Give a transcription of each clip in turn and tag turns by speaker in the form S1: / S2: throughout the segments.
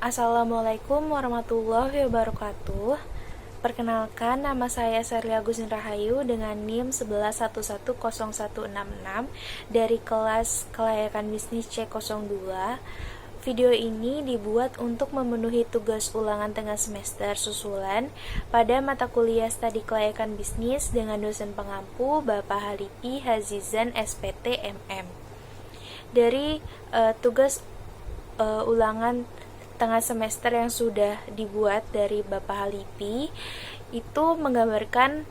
S1: Assalamualaikum warahmatullahi wabarakatuh. Perkenalkan, nama saya Serlia Gusin Rahayu dengan NIM 11110166 dari kelas Kelayakan Bisnis C02. Video ini dibuat untuk memenuhi tugas ulangan tengah semester susulan pada mata kuliah Studi Kelayakan Bisnis dengan dosen pengampu Bapak Halipi Hazizan SPT MM. Dari tugas ulangan tengah semester yang sudah dibuat dari Bapak Halipi itu menggambarkan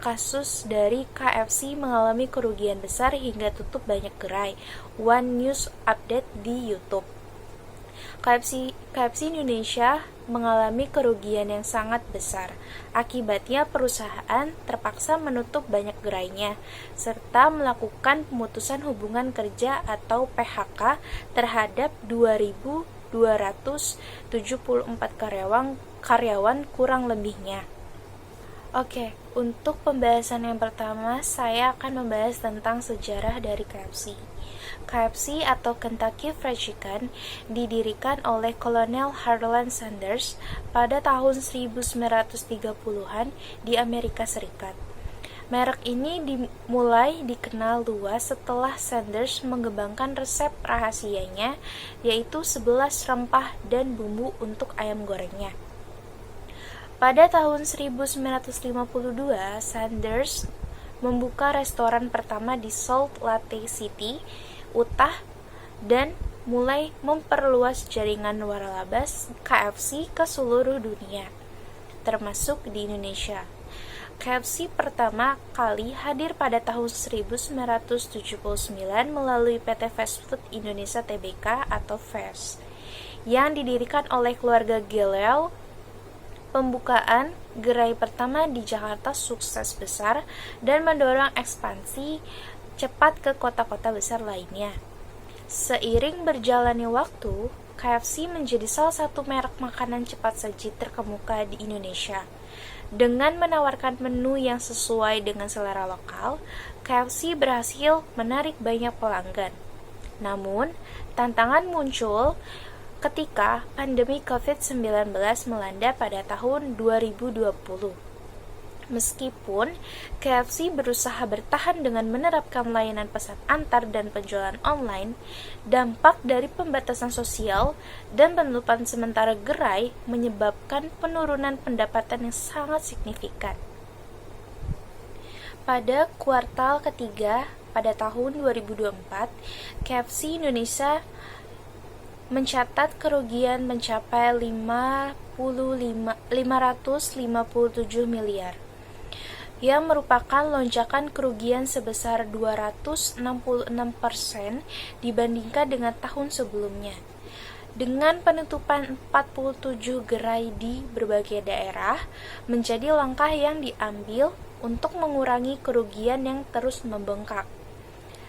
S1: kasus dari KFC mengalami kerugian besar hingga tutup banyak gerai. One News update di YouTube. KFC Indonesia mengalami kerugian yang sangat besar. Akibatnya perusahaan terpaksa menutup banyak gerainya serta melakukan pemutusan hubungan kerja atau PHK terhadap 2.274 karyawan kurang lebihnya. Oke, untuk pembahasan yang pertama, saya akan membahas tentang sejarah dari KFC. KFC atau Kentucky Fried Chicken didirikan oleh Kolonel Harlan Sanders pada tahun 1930-an di Amerika Serikat. Merek ini mulai dikenal luas setelah Sanders mengembangkan resep rahasianya, yaitu 11 rempah dan bumbu untuk ayam gorengnya. Pada tahun 1952, Sanders membuka restoran pertama di Salt Lake City, Utah, dan mulai memperluas jaringan waralabas KFC ke seluruh dunia, termasuk di Indonesia. KFC pertama kali hadir pada tahun 1979 melalui PT Fast Food Indonesia Tbk atau FAST, yang didirikan oleh keluarga Gilel. Pembukaan gerai pertama di Jakarta sukses besar dan mendorong ekspansi cepat ke kota-kota besar lainnya. Seiring berjalannya waktu, KFC menjadi salah satu merek makanan cepat saji terkemuka di Indonesia. Dengan menawarkan menu yang sesuai dengan selera lokal, KFC berhasil menarik banyak pelanggan. Namun, tantangan muncul ketika pandemi COVID-19 melanda pada tahun 2020. Meskipun KFC berusaha bertahan dengan menerapkan layanan pesan antar dan penjualan online, dampak dari pembatasan sosial dan penutupan sementara gerai menyebabkan penurunan pendapatan yang sangat signifikan. Pada kuartal ketiga pada tahun 2024, KFC Indonesia mencatat kerugian mencapai 557 miliar, yang merupakan lonjakan kerugian sebesar 266% dibandingkan dengan tahun sebelumnya. Dengan penutupan 47 gerai di berbagai daerah, menjadi langkah yang diambil untuk mengurangi kerugian yang terus membengkak.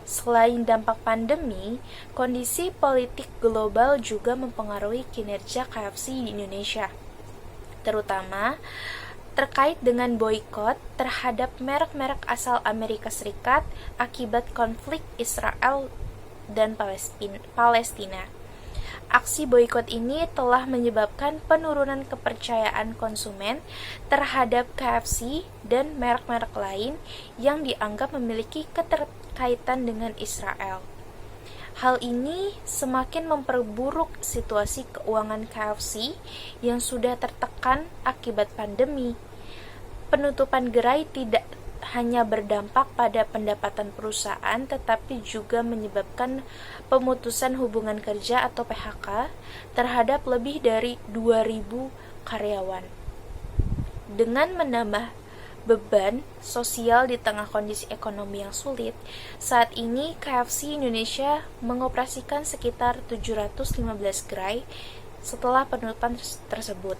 S1: Selain dampak pandemi, kondisi politik global juga mempengaruhi kinerja KFC di Indonesia, terutama terkait dengan boikot terhadap merek-merek asal Amerika Serikat akibat konflik Israel dan Palestina. Aksi boikot ini telah menyebabkan penurunan kepercayaan konsumen terhadap KFC dan merek-merek lain yang dianggap memiliki keterkaitan dengan Israel. Hal ini semakin memperburuk situasi keuangan KFC yang sudah tertekan akibat pandemi. Penutupan gerai tidak hanya berdampak pada pendapatan perusahaan, tetapi juga menyebabkan pemutusan hubungan kerja atau PHK terhadap lebih dari 2.000 karyawan. Dengan menambah beban sosial di tengah kondisi ekonomi yang sulit, saat ini KFC Indonesia mengoperasikan sekitar 715 gerai setelah penutupan tersebut.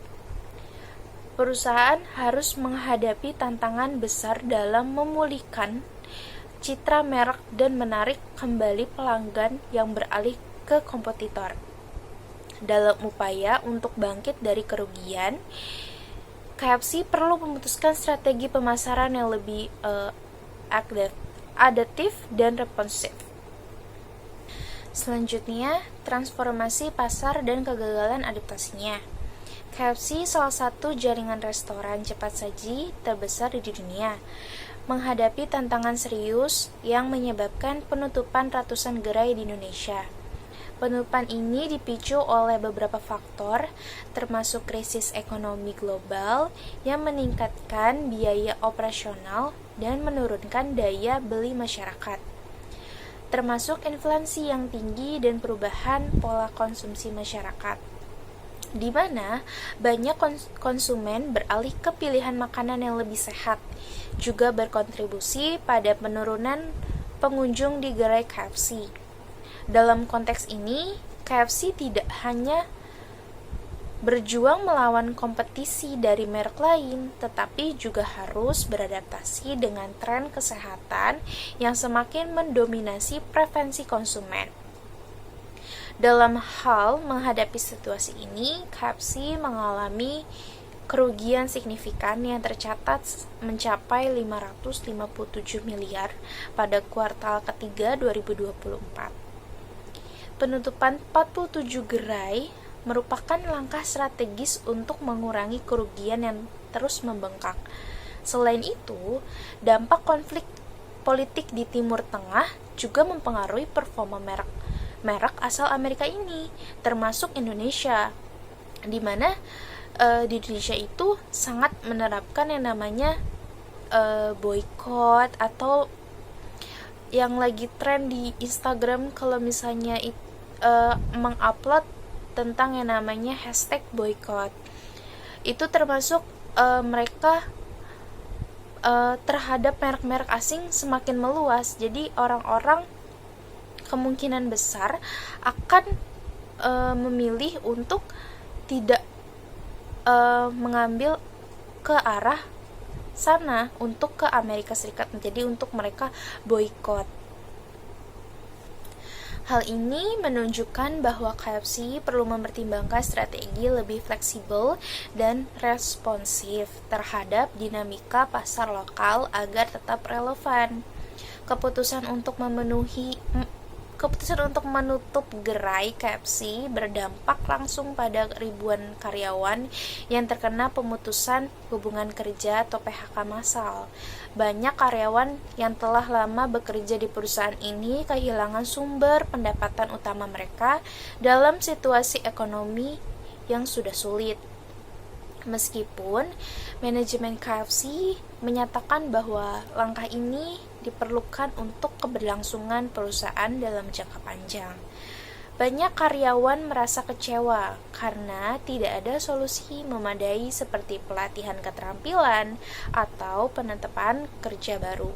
S1: Perusahaan harus menghadapi tantangan besar dalam memulihkan citra merek dan menarik kembali pelanggan yang beralih ke kompetitor. Dalam upaya untuk bangkit dari kerugian, KFC perlu memutuskan strategi pemasaran yang lebih adaptif dan responsif. Selanjutnya, transformasi pasar dan kegagalan adaptasinya. KFC salah satu jaringan restoran cepat saji terbesar di dunia, menghadapi tantangan serius yang menyebabkan penutupan ratusan gerai di Indonesia. Penutupan ini dipicu oleh beberapa faktor, termasuk krisis ekonomi global yang meningkatkan biaya operasional dan menurunkan daya beli masyarakat, termasuk inflasi yang tinggi dan perubahan pola konsumsi masyarakat, di mana banyak konsumen beralih ke pilihan makanan yang lebih sehat, juga berkontribusi pada penurunan pengunjung di gerai KFC. Dalam konteks ini, KFC tidak hanya berjuang melawan kompetisi dari merek lain, tetapi juga harus beradaptasi dengan tren kesehatan yang semakin mendominasi preferensi konsumen. Dalam hal menghadapi situasi ini, KFC mengalami kerugian signifikan yang tercatat mencapai 557 miliar pada kuartal ketiga 2024. Penutupan 47 gerai merupakan langkah strategis untuk mengurangi kerugian yang terus membengkak. Selain itu, dampak konflik politik di Timur Tengah juga mempengaruhi performa merek asal Amerika ini, termasuk Indonesia, di mana di Indonesia itu sangat menerapkan yang namanya boykot, atau yang lagi tren di Instagram kalau misalnya mengupload tentang yang namanya hashtag boykot. Itu termasuk mereka terhadap merek-merek asing semakin meluas. Jadi orang-orang kemungkinan besar akan memilih untuk tidak mengambil ke arah sana untuk ke Amerika Serikat. Jadi untuk mereka boykot. Hal ini menunjukkan bahwa KFC perlu mempertimbangkan strategi lebih fleksibel dan responsif terhadap dinamika pasar lokal agar tetap relevan. Keputusan untuk menutup gerai KFC berdampak langsung pada ribuan karyawan yang terkena pemutusan hubungan kerja atau PHK massal. Banyak karyawan yang telah lama bekerja di perusahaan ini kehilangan sumber pendapatan utama mereka dalam situasi ekonomi yang sudah sulit. Meskipun manajemen KFC menyatakan bahwa langkah ini diperlukan untuk keberlangsungan perusahaan dalam jangka panjang, banyak karyawan merasa kecewa karena tidak ada solusi memadai seperti pelatihan keterampilan atau penetapan kerja baru.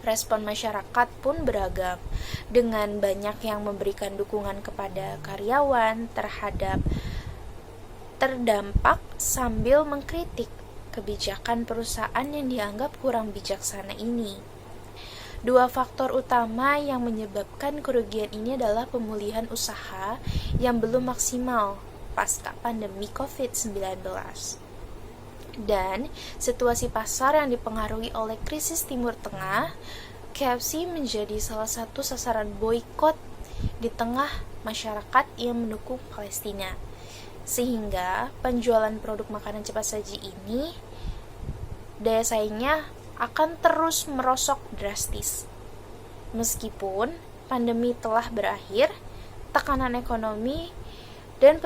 S1: Respon masyarakat pun beragam, dengan banyak yang memberikan dukungan kepada karyawan terdampak sambil mengkritik kebijakan perusahaan yang dianggap kurang bijaksana ini. Dua faktor utama yang menyebabkan kerugian ini adalah pemulihan usaha yang belum maksimal pasca pandemi COVID-19 dan situasi pasar yang dipengaruhi oleh krisis Timur Tengah. KFC menjadi salah satu sasaran boykot di tengah masyarakat yang mendukung Palestina, sehingga penjualan produk makanan cepat saji ini daya saingnya akan terus merosot drastis. Meskipun pandemi telah berakhir, tekanan ekonomi dan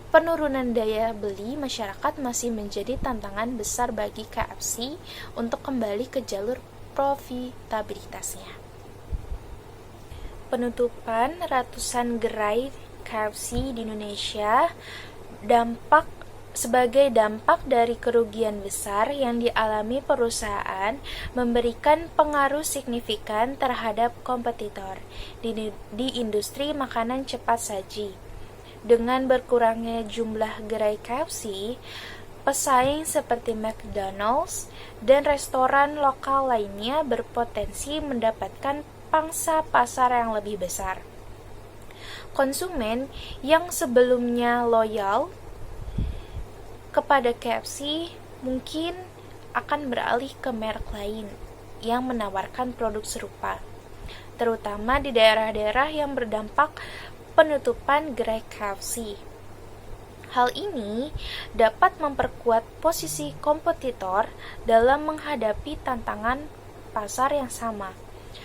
S1: penurunan daya beli masyarakat masih menjadi tantangan besar bagi KFC untuk kembali ke jalur profitabilitasnya. Penutupan ratusan gerai KFC di Indonesia sebagai dampak dari kerugian besar yang dialami perusahaan memberikan pengaruh signifikan terhadap kompetitor di industri makanan cepat saji. Dengan berkurangnya jumlah gerai KFC, pesaing seperti McDonald's dan restoran lokal lainnya berpotensi mendapatkan pangsa pasar yang lebih besar. Konsumen yang sebelumnya loyal kepada KFC mungkin akan beralih ke merek lain yang menawarkan produk serupa. terutama di daerah-daerah yang berdampak penutupan gerai KFC. Hal ini dapat memperkuat posisi kompetitor dalam menghadapi tantangan pasar yang sama,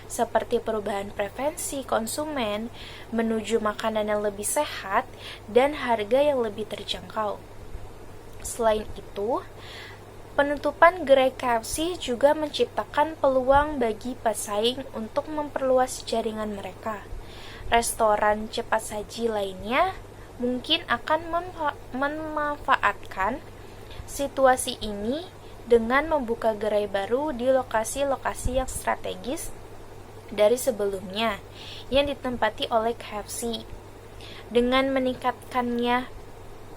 S1: seperti perubahan preferensi konsumen menuju makanan yang lebih sehat dan harga yang lebih terjangkau. Selain itu, penutupan gerai KFC juga menciptakan peluang bagi pesaing untuk memperluas jaringan mereka. Restoran cepat saji lainnya mungkin akan memanfaatkan situasi ini dengan membuka gerai baru di lokasi-lokasi yang strategis dari sebelumnya yang ditempati oleh KFC. Dengan meningkatkannya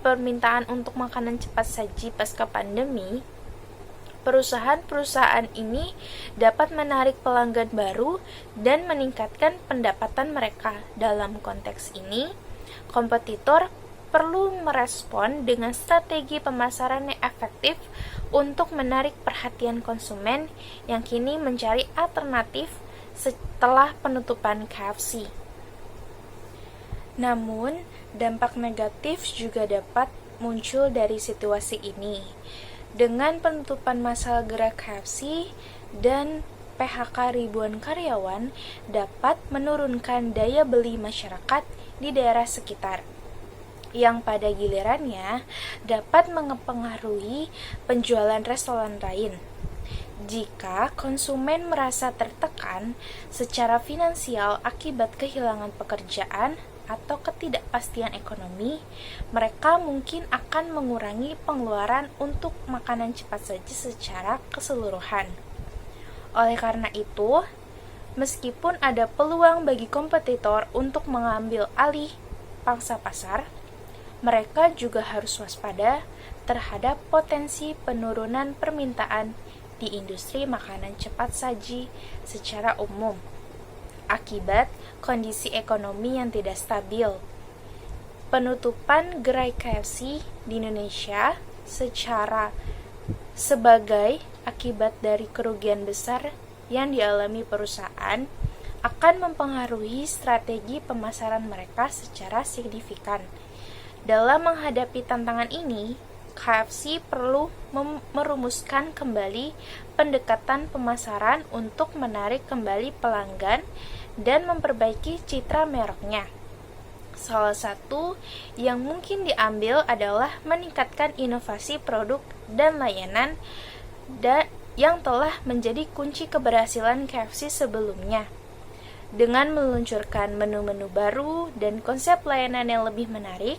S1: permintaan untuk makanan cepat saji pasca pandemi, perusahaan-perusahaan ini dapat menarik pelanggan baru dan meningkatkan pendapatan mereka. Dalam konteks ini, kompetitor perlu merespon dengan strategi pemasaran yang efektif untuk menarik perhatian konsumen yang kini mencari alternatif setelah penutupan KFC. Namun, dampak negatif juga dapat muncul dari situasi ini. Dengan penutupan massal gerai KFC dan PHK ribuan karyawan dapat menurunkan daya beli masyarakat di daerah sekitar, yang pada gilirannya dapat mempengaruhi penjualan restoran lain. Jika konsumen merasa tertekan secara finansial akibat kehilangan pekerjaan atau ketidakpastian ekonomi, mereka mungkin akan mengurangi pengeluaran untuk makanan cepat saji secara keseluruhan. Oleh karena itu, meskipun ada peluang bagi kompetitor untuk mengambil alih pangsa pasar, mereka juga harus waspada terhadap potensi penurunan permintaan di industri makanan cepat saji secara umum akibat kondisi ekonomi yang tidak stabil. Penutupan gerai KFC di Indonesia sebagai akibat dari kerugian besar yang dialami perusahaan akan mempengaruhi strategi pemasaran mereka secara signifikan. Dalam menghadapi tantangan ini, KFC perlu merumuskan kembali pendekatan pemasaran untuk menarik kembali pelanggan dan memperbaiki citra mereknya. Salah satu yang mungkin diambil adalah meningkatkan inovasi produk dan layanan yang telah menjadi kunci keberhasilan KFC sebelumnya. Dengan meluncurkan menu-menu baru dan konsep layanan yang lebih menarik,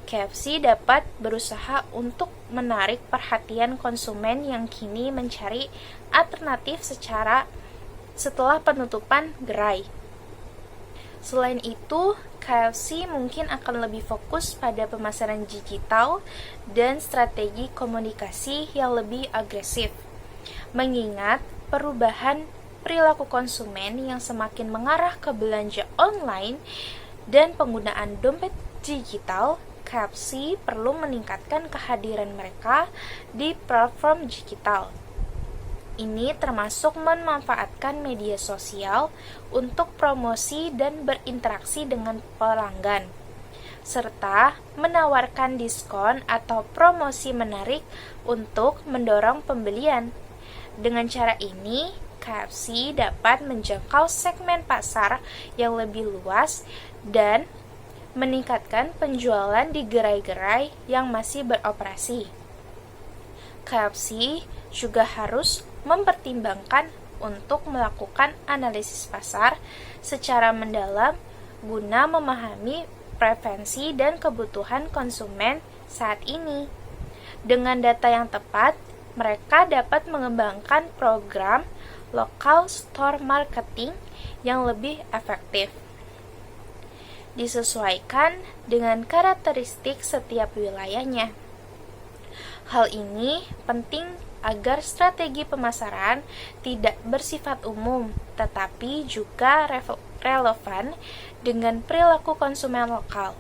S1: KFC dapat berusaha untuk menarik perhatian konsumen yang kini mencari alternatif setelah penutupan gerai. Selain itu, KFC mungkin akan lebih fokus pada pemasaran digital dan strategi komunikasi yang lebih agresif, mengingat perubahan perilaku konsumen yang semakin mengarah ke belanja online dan penggunaan dompet digital. KFC perlu meningkatkan kehadiran mereka di platform digital. Ini termasuk memanfaatkan media sosial untuk promosi dan berinteraksi dengan pelanggan, serta menawarkan diskon atau promosi menarik untuk mendorong pembelian. Dengan cara ini, KFC dapat menjangkau segmen pasar yang lebih luas dan meningkatkan penjualan di gerai-gerai yang masih beroperasi. KFC juga harus mempertimbangkan untuk melakukan analisis pasar secara mendalam guna memahami preferensi dan kebutuhan konsumen saat ini. Dengan data yang tepat, mereka dapat mengembangkan program local store marketing yang lebih efektif, disesuaikan dengan karakteristik setiap wilayahnya. Hal ini penting agar strategi pemasaran tidak bersifat umum, tetapi juga relevan dengan perilaku konsumen lokal.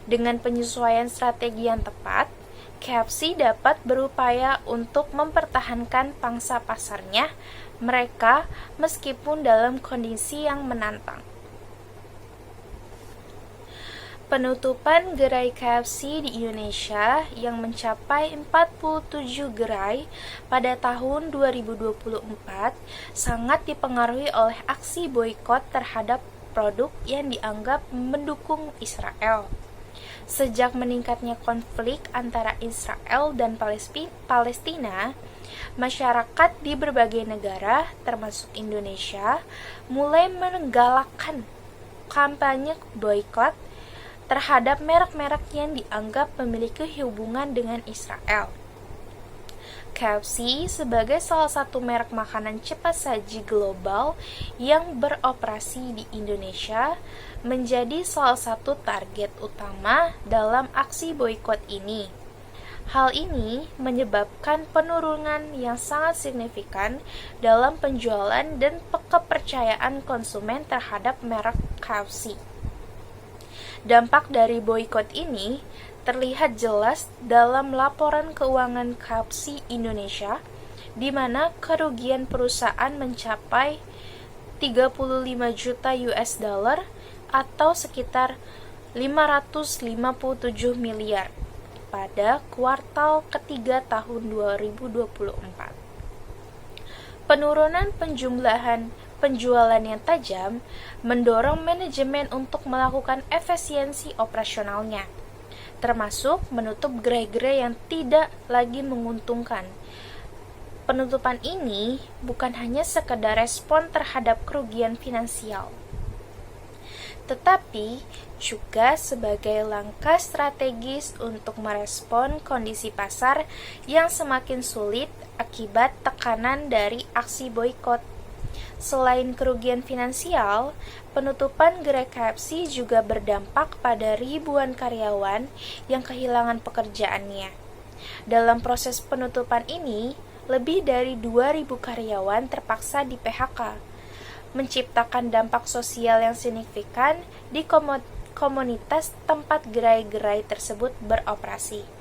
S1: Dengan penyesuaian strategi yang tepat, KFC dapat berupaya untuk mempertahankan pangsa pasarnya mereka meskipun dalam kondisi yang menantang. Penutupan gerai KFC di Indonesia yang mencapai 47 gerai pada tahun 2024 sangat dipengaruhi oleh aksi boikot terhadap produk yang dianggap mendukung Israel. Sejak meningkatnya konflik antara Israel dan Palestina, masyarakat di berbagai negara, termasuk Indonesia, mulai menggalakkan kampanye boikot terhadap merek-merek yang dianggap memiliki hubungan dengan Israel. KFC sebagai salah satu merek makanan cepat saji global yang beroperasi di Indonesia menjadi salah satu target utama dalam aksi boikot ini. Hal ini menyebabkan penurunan yang sangat signifikan dalam penjualan dan kepercayaan konsumen terhadap merek KFC. Dampak dari boikot ini terlihat jelas dalam laporan keuangan KFC Indonesia, di mana kerugian perusahaan mencapai 35 juta US dollar atau sekitar 557 miliar pada kuartal ketiga tahun 2024. Penurunan penjualan yang tajam mendorong manajemen untuk melakukan efisiensi operasionalnya, termasuk menutup gerai-gerai yang tidak lagi menguntungkan. Penutupan ini bukan hanya sekedar respon terhadap kerugian finansial, tetapi juga sebagai langkah strategis untuk merespon kondisi pasar yang semakin sulit akibat tekanan dari aksi boikot. Selain kerugian finansial, penutupan gerai KFC juga berdampak pada ribuan karyawan yang kehilangan pekerjaannya. Dalam proses penutupan ini, lebih dari 2.000 karyawan terpaksa di PHK, menciptakan dampak sosial yang signifikan di komunitas tempat gerai-gerai tersebut beroperasi.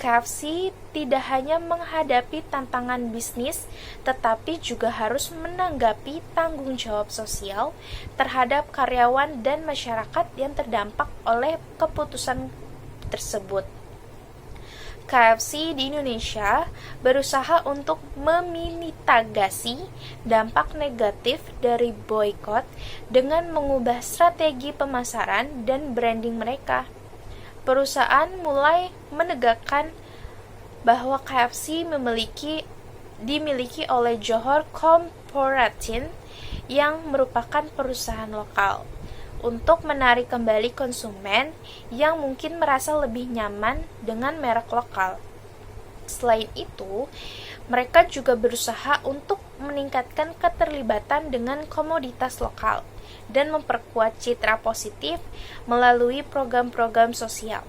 S1: KFC tidak hanya menghadapi tantangan bisnis, tetapi juga harus menanggapi tanggung jawab sosial terhadap karyawan dan masyarakat yang terdampak oleh keputusan tersebut. KFC di Indonesia berusaha untuk memitigasi dampak negatif dari boikot dengan mengubah strategi pemasaran dan branding mereka. Perusahaan mulai menegakkan bahwa KFC dimiliki oleh Johor Corporation yang merupakan perusahaan lokal, untuk menarik kembali konsumen yang mungkin merasa lebih nyaman dengan merek lokal. Selain itu, mereka juga berusaha untuk meningkatkan keterlibatan dengan komoditas lokal dan memperkuat citra positif melalui program-program sosial.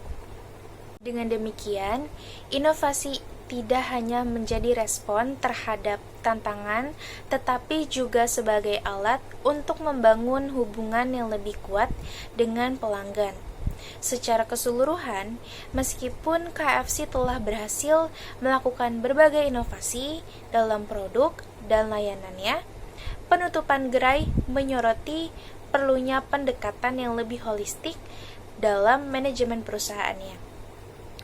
S1: Dengan demikian, inovasi tidak hanya menjadi respon terhadap tantangan, tetapi juga sebagai alat untuk membangun hubungan yang lebih kuat dengan pelanggan. Secara keseluruhan, meskipun KFC telah berhasil melakukan berbagai inovasi dalam produk dan layanannya, penutupan gerai menyoroti perlunya pendekatan yang lebih holistik dalam manajemen perusahaannya.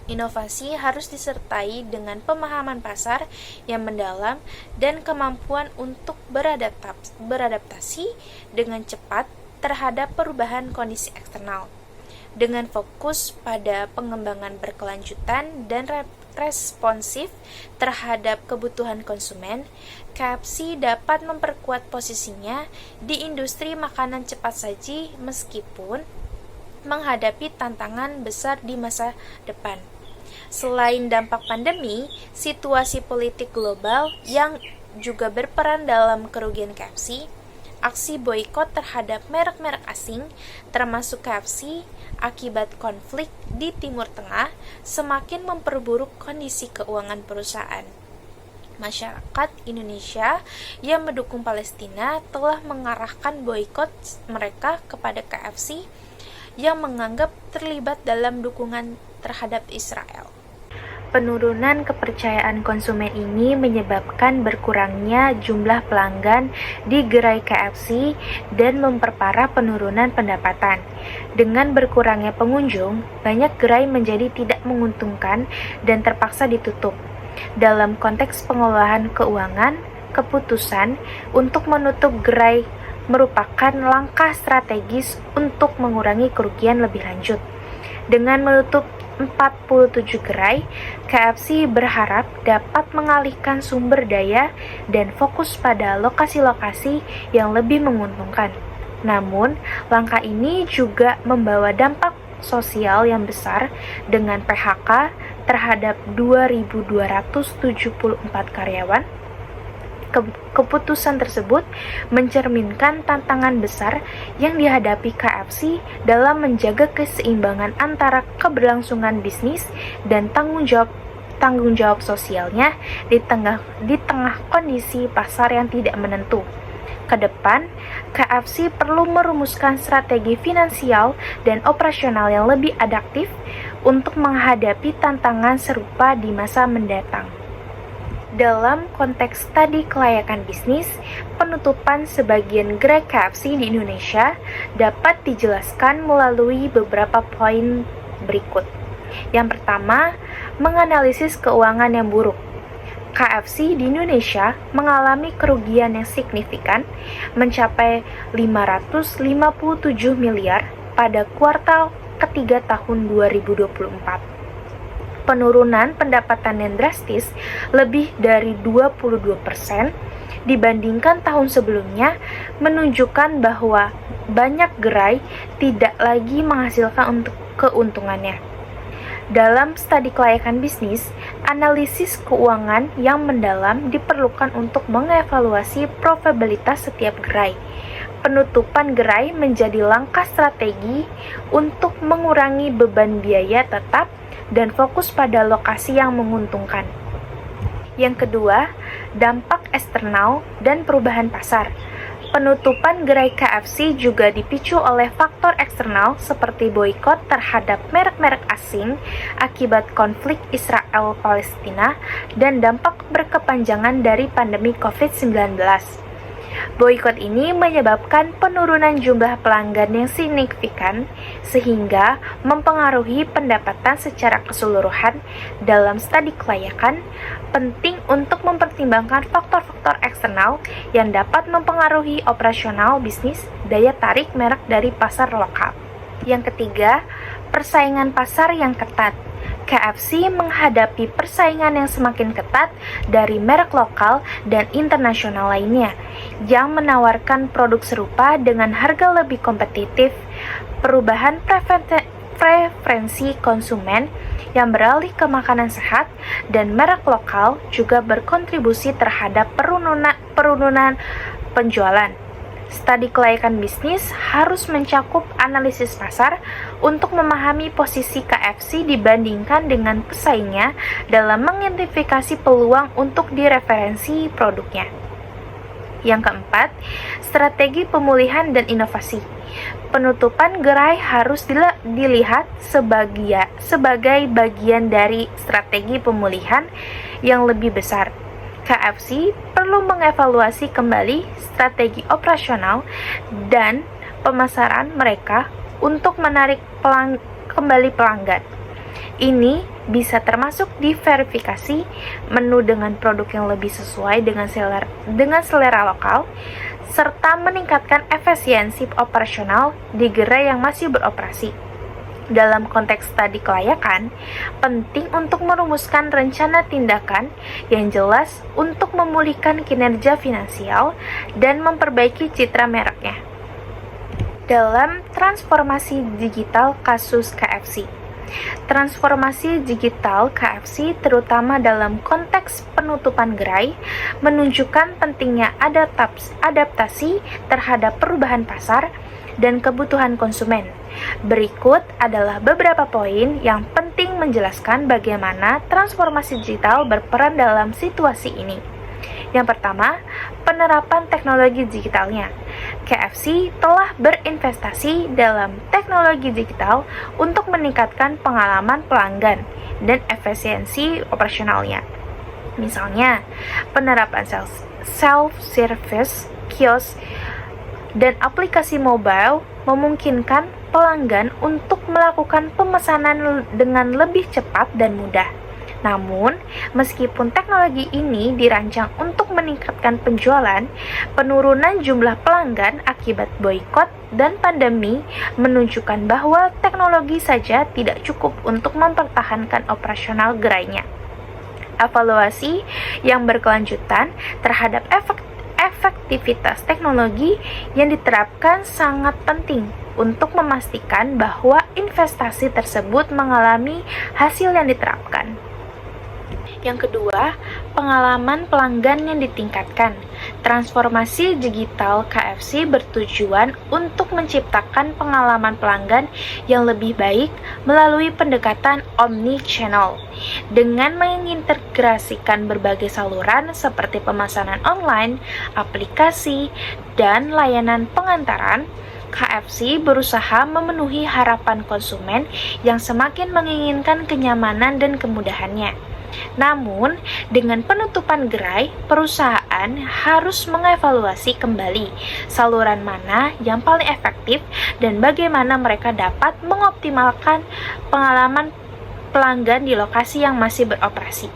S1: Inovasi harus disertai dengan pemahaman pasar yang mendalam dan kemampuan untuk beradaptasi dengan cepat terhadap perubahan kondisi eksternal. Dengan fokus pada pengembangan berkelanjutan dan responsif terhadap kebutuhan konsumen, KFC dapat memperkuat posisinya di industri makanan cepat saji meskipun menghadapi tantangan besar di masa depan. Selain dampak pandemi, situasi politik global yang juga berperan dalam kerugian KFC, aksi boikot terhadap merek-merek asing, termasuk KFC, akibat konflik di Timur Tengah, semakin memperburuk kondisi keuangan perusahaan. Masyarakat Indonesia yang mendukung Palestina telah mengarahkan boikot mereka kepada KFC yang menganggap terlibat dalam dukungan terhadap Israel. Penurunan kepercayaan konsumen ini menyebabkan berkurangnya jumlah pelanggan di gerai KFC dan memperparah penurunan pendapatan. Dengan berkurangnya pengunjung, banyak gerai menjadi tidak menguntungkan dan terpaksa ditutup. Dalam konteks pengelolaan keuangan, keputusan untuk menutup gerai merupakan langkah strategis untuk mengurangi kerugian lebih lanjut. Dengan menutup 47 gerai, KFC berharap dapat mengalihkan sumber daya dan fokus pada lokasi-lokasi yang lebih menguntungkan. Namun, langkah ini juga membawa dampak sosial yang besar dengan PHK terhadap 2.274 karyawan. Keputusan tersebut mencerminkan tantangan besar yang dihadapi KFC dalam menjaga keseimbangan antara keberlangsungan bisnis dan tanggung jawab sosialnya di tengah kondisi pasar yang tidak menentu. Kedepan, KFC perlu merumuskan strategi finansial dan operasional yang lebih adaptif untuk menghadapi tantangan serupa di masa mendatang. Dalam konteks studi kelayakan bisnis, penutupan sebagian gerai KFC di Indonesia dapat dijelaskan melalui beberapa poin berikut. Yang pertama, menganalisis keuangan yang buruk. KFC di Indonesia mengalami kerugian yang signifikan, mencapai 557 miliar pada kuartal ketiga tahun 2024. Penurunan pendapatan yang drastis lebih dari 22% dibandingkan tahun sebelumnya menunjukkan bahwa banyak gerai tidak lagi menghasilkan untuk keuntungannya. Dalam studi kelayakan bisnis, analisis keuangan yang mendalam diperlukan untuk mengevaluasi profitabilitas setiap gerai. Penutupan gerai menjadi langkah strategi untuk mengurangi beban biaya tetap dan fokus pada lokasi yang menguntungkan. Yang kedua, dampak eksternal dan perubahan pasar. Penutupan gerai KFC juga dipicu oleh faktor eksternal seperti boikot terhadap merek-merek asing akibat konflik Israel-Palestina dan dampak berkepanjangan dari pandemi COVID-19. Boikot ini menyebabkan penurunan jumlah pelanggan yang signifikan sehingga mempengaruhi pendapatan secara keseluruhan. Dalam studi kelayakan, penting untuk mempertimbangkan faktor-faktor eksternal yang dapat mempengaruhi operasional bisnis, daya tarik merek dari pasar lokal. Yang ketiga, persaingan pasar yang ketat. KFC menghadapi persaingan yang semakin ketat dari merek lokal dan internasional lainnya yang menawarkan produk serupa dengan harga lebih kompetitif. Perubahan preferensi konsumen yang beralih ke makanan sehat dan merek lokal juga berkontribusi terhadap penurunan penjualan. Studi kelayakan bisnis harus mencakup analisis pasar untuk memahami posisi KFC dibandingkan dengan pesaingnya dalam mengidentifikasi peluang untuk direferensi produknya. Yang keempat, strategi pemulihan dan inovasi. Penutupan gerai harus dilihat sebagai bagian dari strategi pemulihan yang lebih besar. KFC perlu mengevaluasi kembali strategi operasional dan pemasaran mereka untuk menarik kembali pelanggan. Ini bisa termasuk diverifikasi menu dengan produk yang lebih sesuai dengan selera lokal, serta meningkatkan efisiensi operasional di gerai yang masih beroperasi. Dalam konteks studi kelayakan, penting untuk merumuskan rencana tindakan yang jelas untuk memulihkan kinerja finansial dan memperbaiki citra mereknya. Dalam transformasi digital kasus KFC, transformasi digital KFC terutama dalam konteks penutupan gerai menunjukkan pentingnya adaptasi terhadap perubahan pasar dan kebutuhan konsumen. Berikut adalah beberapa poin yang penting menjelaskan bagaimana transformasi digital berperan dalam situasi ini. Yang pertama, penerapan teknologi digitalnya. KFC telah berinvestasi dalam teknologi digital untuk meningkatkan pengalaman pelanggan dan efisiensi operasionalnya. Misalnya, penerapan self-service, kios, dan aplikasi mobile memungkinkan pelanggan untuk melakukan pemesanan dengan lebih cepat dan mudah. Namun, meskipun teknologi ini dirancang untuk meningkatkan penjualan, penurunan jumlah pelanggan akibat boikot dan pandemi menunjukkan bahwa teknologi saja tidak cukup untuk mempertahankan operasional gerainya. Evaluasi yang berkelanjutan terhadap efektivitas teknologi yang diterapkan sangat penting untuk memastikan bahwa investasi tersebut mengalami hasil yang diterapkan. Yang kedua, pengalaman pelanggan yang ditingkatkan. Transformasi digital KFC bertujuan untuk menciptakan pengalaman pelanggan yang lebih baik melalui pendekatan omni-channel. Dengan mengintegrasikan berbagai saluran seperti pemesanan online, aplikasi, dan layanan pengantaran, KFC berusaha memenuhi harapan konsumen yang semakin menginginkan kenyamanan dan kemudahannya. Namun, dengan penutupan gerai, perusahaan harus mengevaluasi kembali saluran mana yang paling efektif dan bagaimana mereka dapat mengoptimalkan pengalaman pelanggan di lokasi yang masih beroperasi.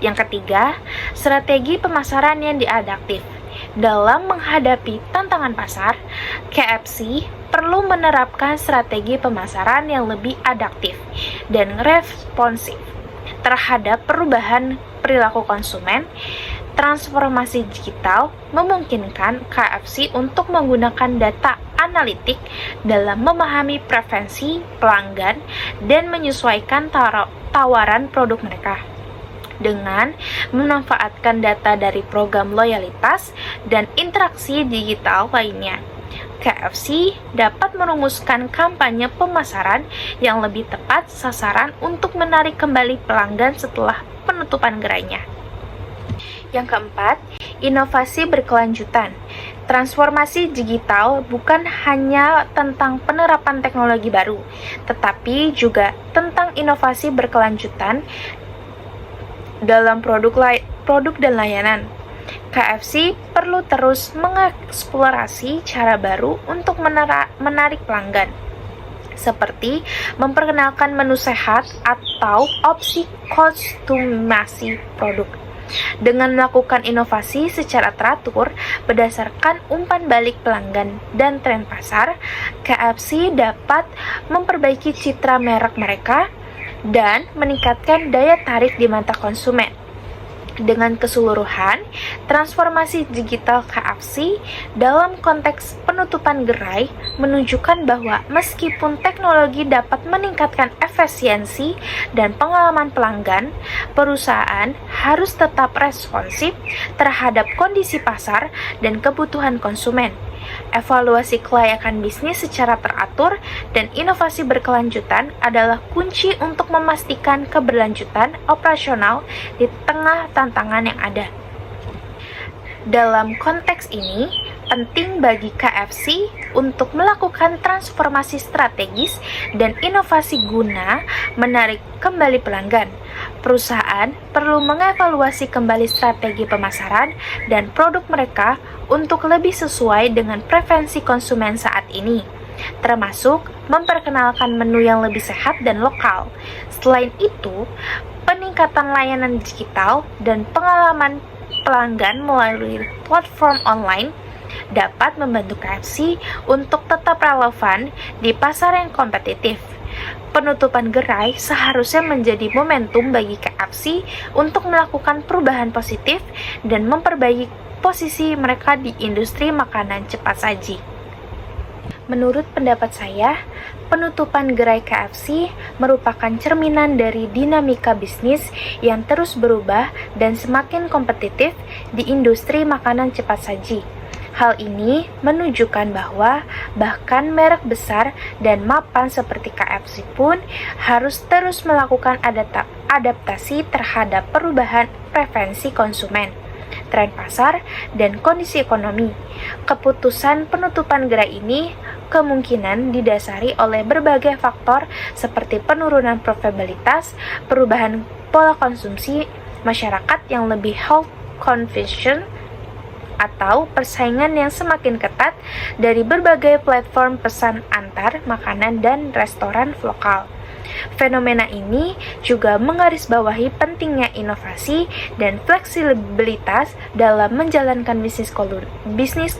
S1: Yang ketiga, strategi pemasaran yang diadaptif. Dalam menghadapi tantangan pasar, KFC perlu menerapkan strategi pemasaran yang lebih adaptif dan responsif terhadap perubahan perilaku konsumen. Transformasi digital memungkinkan KFC untuk menggunakan data analitik dalam memahami preferensi pelanggan dan menyesuaikan tawaran produk mereka. Dengan memanfaatkan data dari program loyalitas dan interaksi digital lainnya, KFC dapat merumuskan kampanye pemasaran yang lebih tepat sasaran untuk menarik kembali pelanggan setelah penutupan gerainya. Yang keempat, inovasi berkelanjutan. Transformasi digital bukan hanya tentang penerapan teknologi baru, tetapi juga tentang inovasi berkelanjutan dalam produk dan layanan. KFC perlu terus mengeksplorasi cara baru untuk menarik pelanggan, seperti memperkenalkan menu sehat atau opsi kostumasi produk. Dengan melakukan inovasi secara teratur berdasarkan umpan balik pelanggan dan tren pasar, KFC dapat memperbaiki citra merek mereka dan meningkatkan daya tarik di mata konsumen. Dengan keseluruhan, transformasi digital KFC dalam konteks penutupan gerai menunjukkan bahwa meskipun teknologi dapat meningkatkan efisiensi dan pengalaman pelanggan, perusahaan harus tetap responsif terhadap kondisi pasar dan kebutuhan konsumen. Evaluasi kelayakan bisnis secara teratur dan inovasi berkelanjutan adalah kunci untuk memastikan keberlanjutan operasional di tengah tantangan yang ada. Dalam konteks ini, penting bagi KFC untuk melakukan transformasi strategis dan inovasi guna menarik kembali pelanggan. Perusahaan perlu mengevaluasi kembali strategi pemasaran dan produk mereka untuk lebih sesuai dengan preferensi konsumen saat ini, termasuk memperkenalkan menu yang lebih sehat dan lokal. Selain itu, peningkatan layanan digital dan pengalaman pelanggan melalui platform online dapat membantu KFC untuk tetap relevan di pasar yang kompetitif. Penutupan gerai seharusnya menjadi momentum bagi KFC untuk melakukan perubahan positif dan memperbaiki posisi mereka di industri makanan cepat saji. Menurut pendapat saya, penutupan gerai KFC merupakan cerminan dari dinamika bisnis yang terus berubah dan semakin kompetitif di industri makanan cepat saji. Hal ini menunjukkan bahwa bahkan merek besar dan mapan seperti KFC pun harus terus melakukan adaptasi terhadap perubahan preferensi konsumen. tren pasar, dan kondisi ekonomi. Keputusan penutupan gerai ini kemungkinan didasari oleh berbagai faktor seperti penurunan profitabilitas, perubahan pola konsumsi masyarakat yang lebih health conscious, atau persaingan yang semakin ketat dari berbagai platform pesan antar makanan dan restoran lokal. Fenomena ini juga menggarisbawahi pentingnya inovasi dan fleksibilitas dalam menjalankan bisnis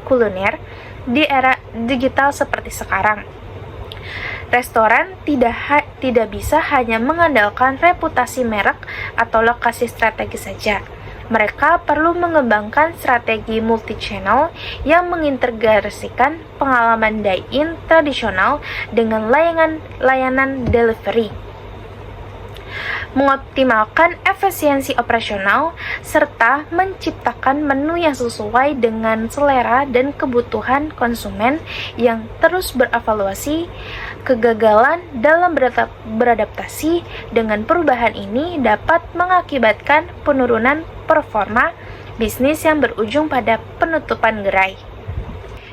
S1: kuliner di era digital seperti sekarang. Restoran tidak bisa hanya mengandalkan reputasi merek atau lokasi strategis saja. Mereka perlu mengembangkan strategi multi-channel yang mengintegrasikan pengalaman dine-in tradisional dengan layanan delivery, mengoptimalkan efisiensi operasional, serta menciptakan menu yang sesuai dengan selera dan kebutuhan konsumen yang terus berevaluasi. Kegagalan dalam beradaptasi dengan perubahan ini dapat mengakibatkan penurunan performa bisnis yang berujung pada penutupan gerai.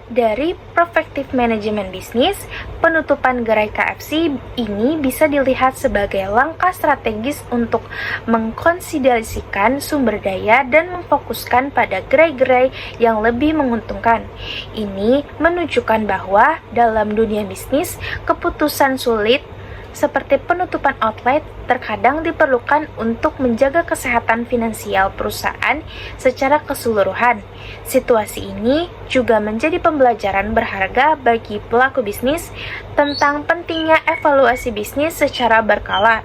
S1: Dari perspektif manajemen bisnis, penutupan gerai KFC ini bisa dilihat sebagai langkah strategis untuk mengkonsolidasikan sumber daya dan memfokuskan pada gerai-gerai yang lebih menguntungkan. Ini menunjukkan bahwa dalam dunia bisnis, keputusan sulit seperti penutupan outlet terkadang diperlukan untuk menjaga kesehatan finansial perusahaan secara keseluruhan. Situasi ini juga menjadi pembelajaran berharga bagi pelaku bisnis tentang pentingnya evaluasi bisnis secara berkala,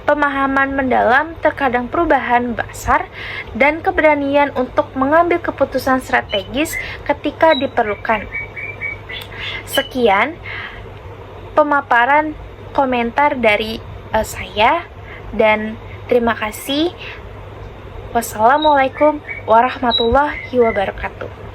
S1: pemahaman mendalam terkadang perubahan besar, dan keberanian untuk mengambil keputusan strategis ketika diperlukan. Sekian pemaparan komentar dari saya, dan terima kasih. Wassalamualaikum warahmatullahi wabarakatuh.